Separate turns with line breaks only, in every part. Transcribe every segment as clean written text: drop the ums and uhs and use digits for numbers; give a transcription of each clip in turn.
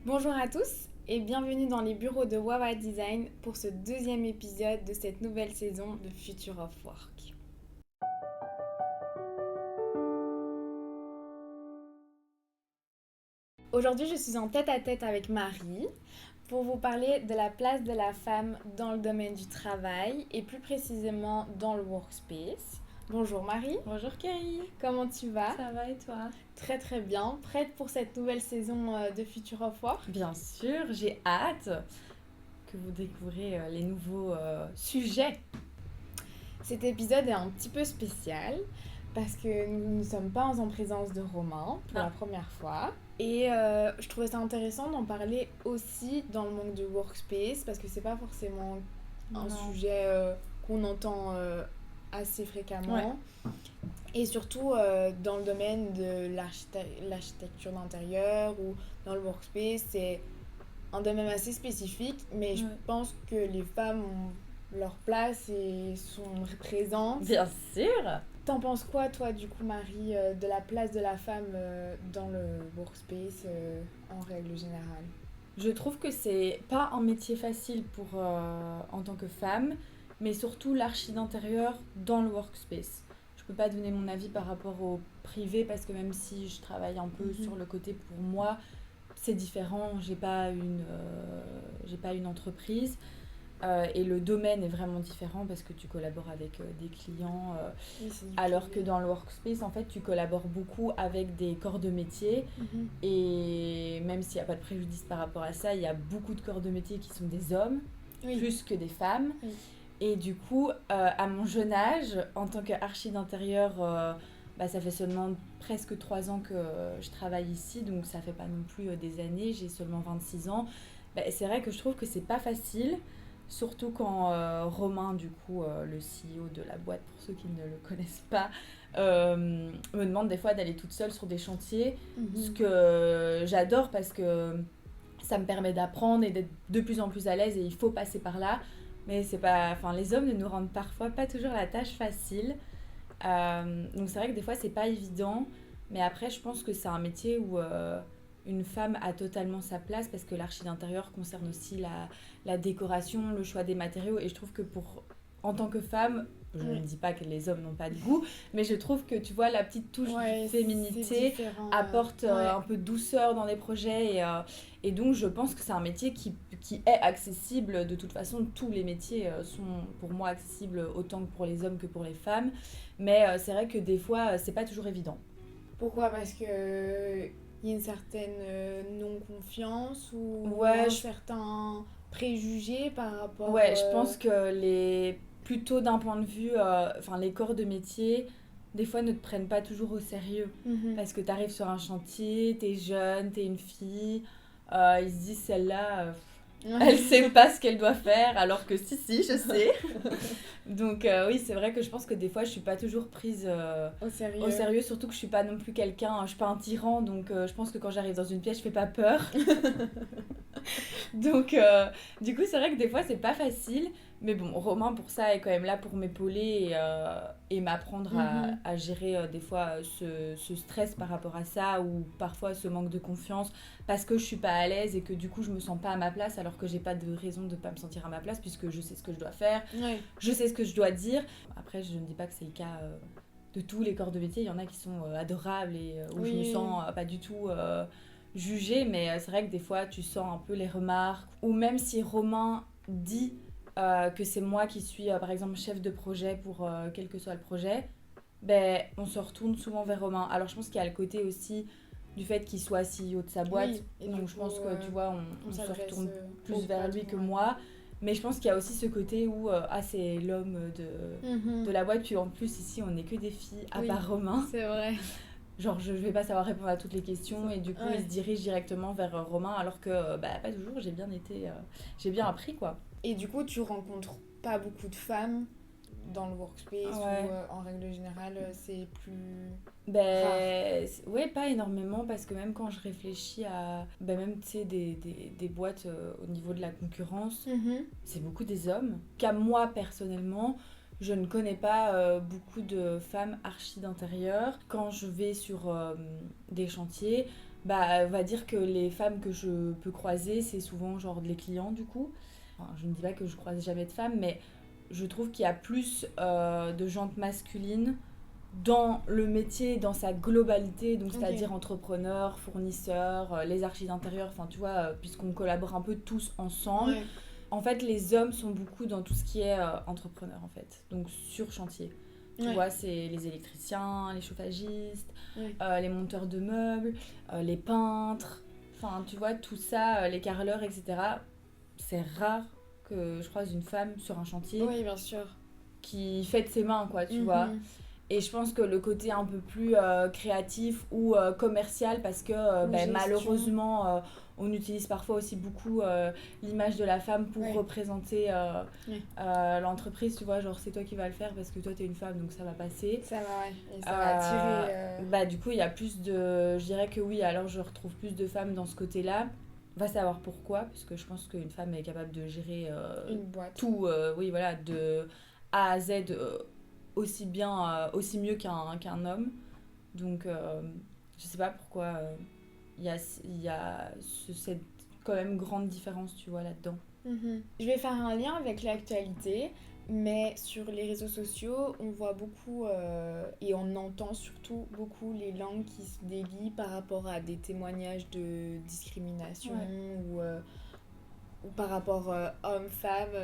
Bonjour à tous et bienvenue dans les bureaux de Wawa Design pour ce deuxième épisode de cette nouvelle saison de Future of Work. Aujourd'hui, je suis en tête-à-tête avec Marie pour vous parler de la place de la femme dans le domaine du travail et plus précisément dans le workspace. Bonjour Marie.
Bonjour Carrie.
Comment tu vas?
Ça va et toi?
Très très bien. Prête pour cette nouvelle saison de Future of Work?
Bien sûr, j'ai hâte que vous découvrez les nouveaux sujets.
Cet épisode est un petit peu spécial parce que nous ne sommes pas en présence de Romain pour la première fois. Et je trouvais ça intéressant d'en parler aussi dans le monde du workspace parce que c'est pas forcément un sujet qu'on entend assez fréquemment.
Ouais.
Et surtout dans le domaine de l'architecture d'intérieur ou dans le workspace, c'est un domaine assez spécifique, mais je pense que les femmes ont leur place et sont présentes.
Bien sûr.
T'en penses quoi, toi, du coup, Marie, de la place de la femme dans le workspace en règle générale?
Je trouve que c'est pas un métier facile pour en tant que femme, mais surtout l'archi d'intérieur dans le workspace. Je peux pas donner mon avis par rapport au privé parce que même si je travaille un peu sur le côté pour moi, c'est différent. J'ai pas une entreprise. Et le domaine est vraiment différent parce que tu collabores avec des clients, alors que dans le workspace, en fait, tu collabores beaucoup avec des corps de métier. Et même s'il n'y a pas de préjudice par rapport à ça, il y a beaucoup de corps de métier qui sont des hommes, plus que des femmes. Et du coup, à mon jeune âge, en tant qu'archi d'intérieur, ça fait seulement presque 3 ans que je travaille ici, donc ça fait pas non plus des années, j'ai seulement 26 ans. C'est vrai que je trouve que c'est pas facile. Surtout quand Romain, du coup, le CEO de la boîte, pour ceux qui ne le connaissent pas, me demande des fois d'aller toute seule sur des chantiers, ce que j'adore parce que ça me permet d'apprendre et d'être de plus en plus à l'aise et il faut passer par là. Mais c'est pas, enfin, les hommes ne nous rendent parfois pas toujours la tâche facile. Donc c'est vrai que des fois c'est pas évident, mais après je pense que c'est un métier où une femme a totalement sa place parce que l'archi d'intérieur concerne aussi la décoration, le choix des matériaux et je trouve que en tant que femme, je ne dis pas que les hommes n'ont pas de goût, mais je trouve que tu vois la petite touche de féminité apporte un peu de douceur dans les projets et donc je pense que c'est un métier qui est accessible. De toute façon, tous les métiers sont pour moi accessibles autant pour les hommes que pour les femmes, mais c'est vrai que des fois c'est pas toujours évident.
Pourquoi? Parce que il y a une certaine non-confiance ou certains préjugés par rapport...
Ouais, je pense que plutôt d'un point de vue, les corps de métier, des fois ne te prennent pas toujours au sérieux. Parce que tu arrives sur un chantier, t'es jeune, t'es une fille, ils se disent celle-là, elle sait pas ce qu'elle doit faire, alors que si, je sais. Donc oui, c'est vrai que je pense que des fois je suis pas toujours prise au sérieux, surtout que je suis pas non plus quelqu'un, je suis pas un tyran, donc je pense que quand j'arrive dans une pièce je fais pas peur. Donc du coup c'est vrai que des fois c'est pas facile, mais bon, Romain pour ça est quand même là pour m'épauler et m'apprendre à gérer des fois ce stress par rapport à ça ou parfois ce manque de confiance parce que je suis pas à l'aise et que du coup je me sens pas à ma place alors que j'ai pas de raison de pas me sentir à ma place puisque je sais ce que je dois faire, je sais ce que je dois dire. Après je ne dis pas que c'est le cas de tous les corps de métier, il y en a qui sont adorables et où je me sens pas du tout jugée, mais c'est vrai que des fois tu sens un peu les remarques ou même si Romain dit que c'est moi qui suis par exemple chef de projet pour quel que soit le projet, on se retourne souvent vers Romain. Alors je pense qu'il y a le côté aussi du fait qu'il soit CEO de sa boîte, donc je pense que tu vois on se retourne plus vers lui que moi, mais je pense qu'il y a aussi ce côté où c'est l'homme de la boîte, puis en plus ici on n'est que des filles à part Romain.
C'est vrai.
Genre je vais pas savoir répondre à toutes les questions et du coup il se dirige directement vers Romain alors que pas toujours, j'ai bien appris quoi.
Et du coup tu rencontres pas beaucoup de femmes dans le workspace ou en règle générale c'est plus rare?
Ouais, pas énormément parce que même quand je réfléchis à même tu sais des boîtes au niveau de la concurrence, c'est beaucoup des hommes. Qu'à moi personnellement je ne connais pas beaucoup de femmes archi d'intérieur. Quand je vais sur des chantiers, Bah, on va dire que les femmes que je peux croiser, c'est souvent genre les clients du coup. Enfin, je ne dis pas que je croise jamais de femmes, mais je trouve qu'il y a plus de jantes masculines dans le métier, dans sa globalité, donc c'est-à-dire entrepreneurs, fournisseurs, les archis d'intérieur, enfin tu vois, puisqu'on collabore un peu tous ensemble.
Ouais.
En fait, les hommes sont beaucoup dans tout ce qui est entrepreneur en fait, donc sur chantier. Tu vois, c'est les électriciens, les chauffagistes, les monteurs de meubles, les peintres, enfin tu vois, tout ça, les carreleurs, etc. C'est rare que je croise une femme sur un chantier
bien sûr.
qui fait de ses mains, quoi, tu vois. Et je pense que le côté un peu plus créatif ou commercial, parce que malheureusement, on utilise parfois aussi beaucoup l'image de la femme pour représenter l'entreprise, tu vois, genre c'est toi qui vas le faire parce que toi t'es une femme, donc ça va passer.
Ça va, et ça va attirer...
Bah du coup, il y a plus de... Je dirais que oui, alors je retrouve plus de femmes dans ce côté-là. Va savoir pourquoi, parce que je pense qu'une femme est capable de gérer
une boîte.
tout, oui, voilà, de A à Z, aussi bien, aussi mieux qu'un homme. Donc, je sais pas pourquoi il y a cette quand même grande différence, tu vois, là-dedans.
Je vais faire un lien avec l'actualité, mais sur les réseaux sociaux, on voit beaucoup et on entend surtout beaucoup les langues qui se délient par rapport à des témoignages de discrimination ou par rapport hommes-femmes,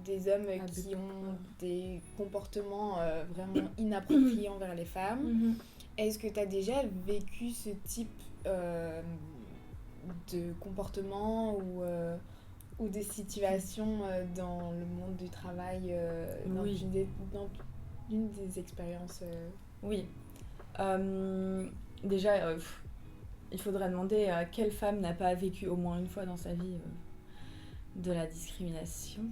des hommes qui ont des comportements vraiment inappropriés envers les femmes. Est-ce que tu as déjà vécu ce type de comportement ou des situations dans le monde du travail, dans une des expériences
Oui. Déjà, il faudrait demander à quelle femme n'a pas vécu au moins une fois dans sa vie de la discrimination.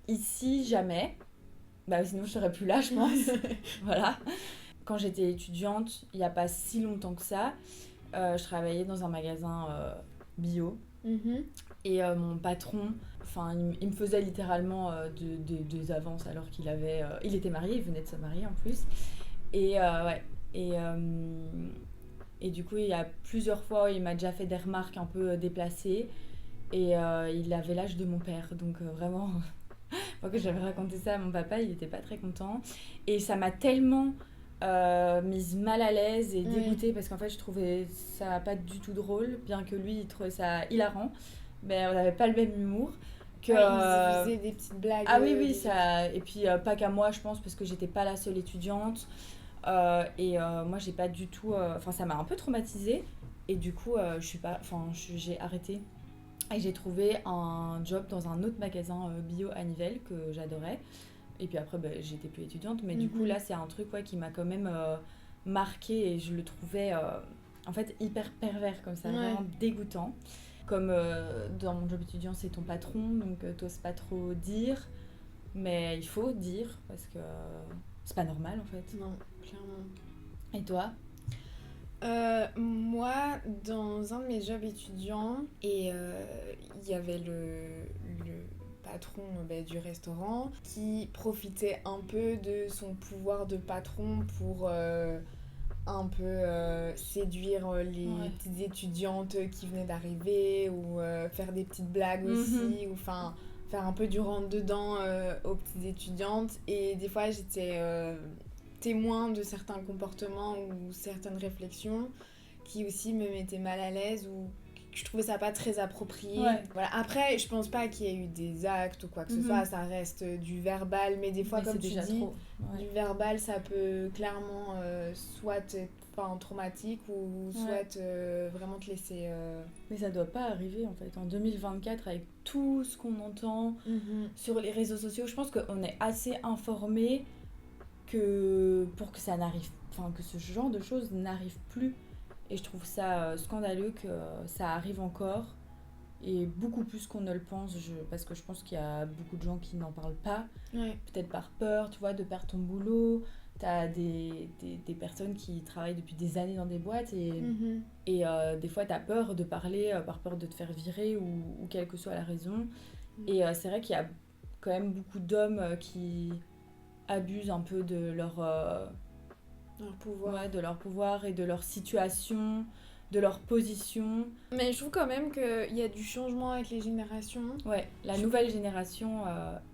Ici, jamais. Bah, sinon, je serais plus là, je pense. Voilà. Quand j'étais étudiante, il n'y a pas si longtemps que ça, je travaillais dans un magasin bio. Et mon patron, il me faisait littéralement des avances alors qu'il avait... il était marié, il venait de se marier en plus. Et et du coup, il y a plusieurs fois, il m'a déjà fait des remarques un peu déplacées. Et il avait l'âge de mon père, donc vraiment... Moi, que j'avais raconté ça à mon papa, il n'était pas très content. Et ça m'a tellement mise mal à l'aise et dégoûtée parce qu'en fait, je trouvais ça pas du tout drôle, bien que lui, il trouvait ça hilarant. Mais on n'avait pas le même humour.
Il faisait des petites blagues.
Ah oui, ça... Et puis pas qu'à moi, je pense, parce que j'étais pas la seule étudiante. Moi, j'ai pas du tout... ça m'a un peu traumatisée. Et du coup, j'ai arrêté. Et j'ai trouvé un job dans un autre magasin bio à Nivelles que j'adorais. Et puis après, j'étais plus étudiante. Mais du coup, là, c'est un truc qui m'a quand même marquée. Et je le trouvais en fait hyper pervers comme ça, vraiment dégoûtant. Comme dans mon job étudiant, c'est ton patron, donc t'oses pas trop dire. Mais il faut dire parce que c'est pas normal en fait.
Non, clairement.
Et toi ?
Moi, dans un de mes jobs étudiants, et il y avait le patron du restaurant qui profitait un peu de son pouvoir de patron pour un peu séduire les petites étudiantes qui venaient d'arriver ou faire des petites blagues aussi, ou enfin faire un peu du rentre-dedans aux petites étudiantes. Et des fois, j'étais... témoin de certains comportements ou certaines réflexions qui aussi me mettaient mal à l'aise ou que je trouvais ça pas très approprié. Voilà. Après, je pense pas qu'il y ait eu des actes ou quoi que ce soit, ça reste du verbal, mais des fois, comme tu dis, du verbal, ça peut clairement soit être traumatique ou soit vraiment te laisser...
Mais ça doit pas arriver en fait. En 2024, avec tout ce qu'on entend sur les réseaux sociaux, je pense qu'on est assez informés pour que ça n'arrive, que ce genre de choses n'arrive plus. Et je trouve ça scandaleux que ça arrive encore, et beaucoup plus qu'on ne le pense, parce que je pense qu'il y a beaucoup de gens qui n'en parlent pas, peut-être par peur, tu vois, de perdre ton boulot. T'as des personnes qui travaillent depuis des années dans des boîtes et des fois t'as peur de parler, par peur de te faire virer ou quelle que soit la raison. Et c'est vrai qu'il y a quand même beaucoup d'hommes qui abusent un peu de leur
Leur pouvoir.
Ouais, de leur pouvoir et de leur situation, de leur position.
Mais je trouve quand même qu'il y a du changement avec les générations.
Ouais, la nouvelle génération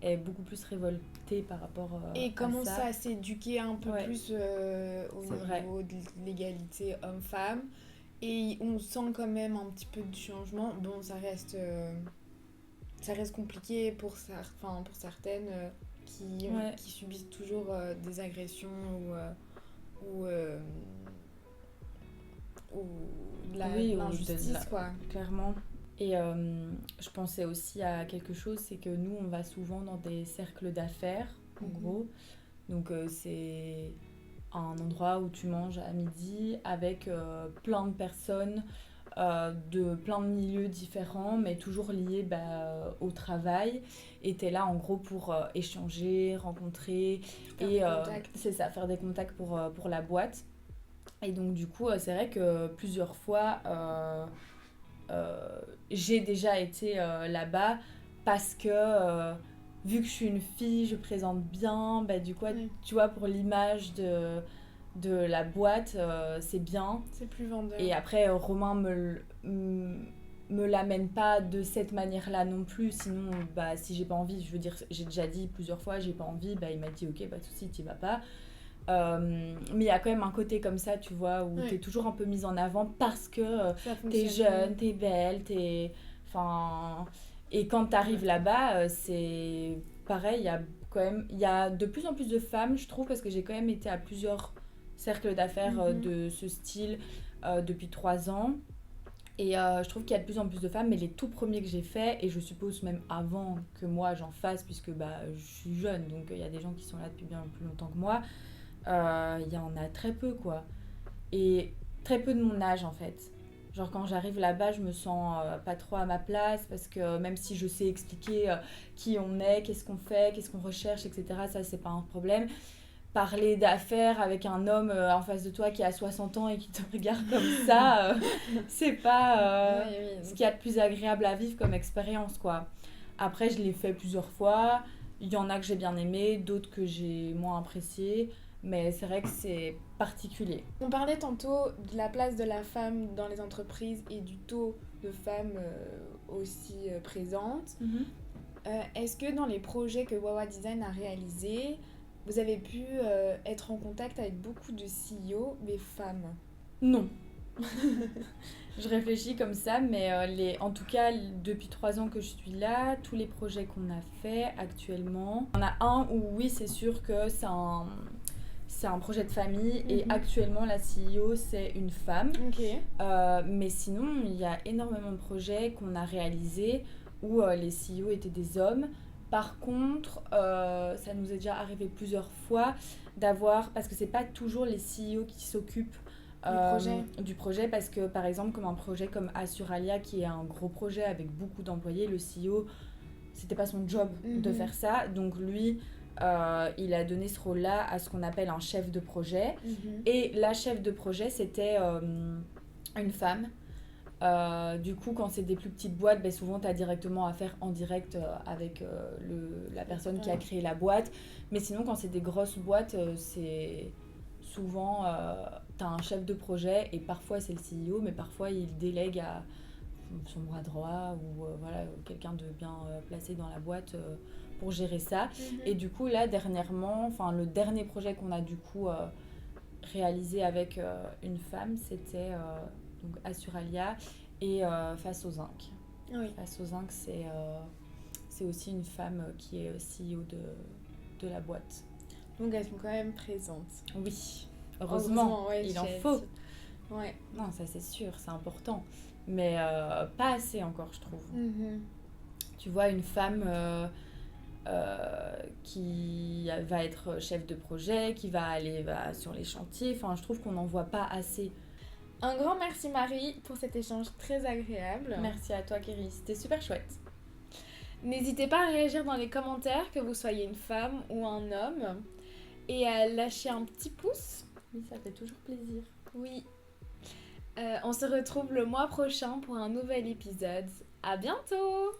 est beaucoup plus révoltée par rapport
Et
à
commence
ça.
à s'éduquer un peu
Ouais.
plus au
C'est vrai.
niveau de l'égalité homme-femme. Et on sent quand même un petit peu de changement. Bon, ça reste compliqué pour certaines
Ouais.
qui subissent toujours des agressions ou, euh, ou de
Oui, ou
l'injustice, quoi.
clairement. Et je pensais aussi à quelque chose, c'est que nous, on va souvent dans des cercles d'affaires, en gros. Donc, c'est un endroit où tu manges à midi avec plein de personnes de plein de milieux différents, mais toujours liés au travail. Et t'es là, en gros, pour échanger, rencontrer.
Faire
Et
des contacts.
c'est ça, faire des contacts pour la boîte. Et donc, du coup, c'est vrai que plusieurs fois, j'ai déjà été là-bas parce que vu que je suis une fille, je présente bien, du coup, tu vois, pour l'image de la boîte, c'est bien.
C'est plus vendeur.
Et après, Romain me l'amène pas de cette manière-là non plus, sinon, si j'ai pas envie, je veux dire, j'ai déjà dit plusieurs fois, j'ai pas envie, il m'a dit ok, pas de soucis, t'y vas pas. Mais il y a quand même un côté comme ça, tu vois, où t'es toujours un peu mise en avant parce que t'es jeune, t'es belle, enfin... Et quand t'arrives là-bas, c'est pareil, il y a de plus en plus de femmes, je trouve, parce que j'ai quand même été à plusieurs cercles d'affaires de ce style depuis 3 ans. Et je trouve qu'il y a de plus en plus de femmes, mais les tout premiers que j'ai faits, et je suppose même avant que moi j'en fasse, puisque je suis jeune, donc il y a des gens qui sont là depuis bien plus longtemps que moi, il y en a très peu, quoi. Et très peu de mon âge, en fait. Genre quand j'arrive là-bas, je me sens pas trop à ma place, parce que même si je sais expliquer qui on est, qu'est-ce qu'on fait, qu'est-ce qu'on recherche, etc., ça c'est pas un problème. Parler d'affaires avec un homme en face de toi qui a 60 ans et qui te regarde comme ça, c'est pas ce qu'il y a de plus agréable à vivre comme expérience, quoi. Après, je l'ai fait plusieurs fois. Il y en a que j'ai bien aimé, d'autres que j'ai moins apprécié. Mais c'est vrai que c'est particulier.
On parlait tantôt de la place de la femme dans les entreprises et du taux de femmes aussi présentes. Est-ce que dans les projets que Wawa Design a réalisés, vous avez pu être en contact avec beaucoup de CEO, mais femmes?
Non. Je réfléchis comme ça, mais en tout cas, depuis 3 ans que je suis là, tous les projets qu'on a fait actuellement, il y en a un où oui, c'est sûr que c'est un projet de famille et actuellement la CEO c'est une femme. Mais sinon, il y a énormément de projets qu'on a réalisés où les CEO étaient des hommes. Par contre, ça nous est déjà arrivé plusieurs fois d'avoir, parce que c'est pas toujours les CEO qui s'occupent du projet, parce que par exemple comme un projet comme Assuralia qui est un gros projet avec beaucoup d'employés, le CEO c'était pas son job de faire ça, donc lui il a donné ce rôle là à ce qu'on appelle un chef de projet, et la chef de projet c'était une femme. Du coup, quand c'est des plus petites boîtes, souvent tu as directement affaire en direct avec la personne qui a créé la boîte. Mais sinon, quand c'est des grosses boîtes, c'est souvent tu as un chef de projet et parfois c'est le CEO, mais parfois il délègue à son bras droit ou quelqu'un de bien placé dans la boîte pour gérer ça. Et du coup, là, dernièrement, le dernier projet qu'on a du coup réalisé avec une femme, c'était donc Assuralia et Face aux Zinc. Face aux Zinc, c'est aussi une femme qui est CEO de la boîte.
Donc elles sont quand même présentes.
Oui, heureusement il en faut.
Ouais.
Non, ça c'est sûr, c'est important. Mais pas assez encore, je trouve. Tu vois, une femme qui va être chef de projet, qui va aller sur les chantiers, je trouve qu'on n'en voit pas assez.
Un grand merci Marie pour cet échange très agréable.
Merci à toi Kéry, c'était super chouette.
N'hésitez pas à réagir dans les commentaires, que vous soyez une femme ou un homme, et à lâcher un petit pouce.
Oui, ça fait toujours plaisir.
Oui. On se retrouve le mois prochain pour un nouvel épisode. À bientôt!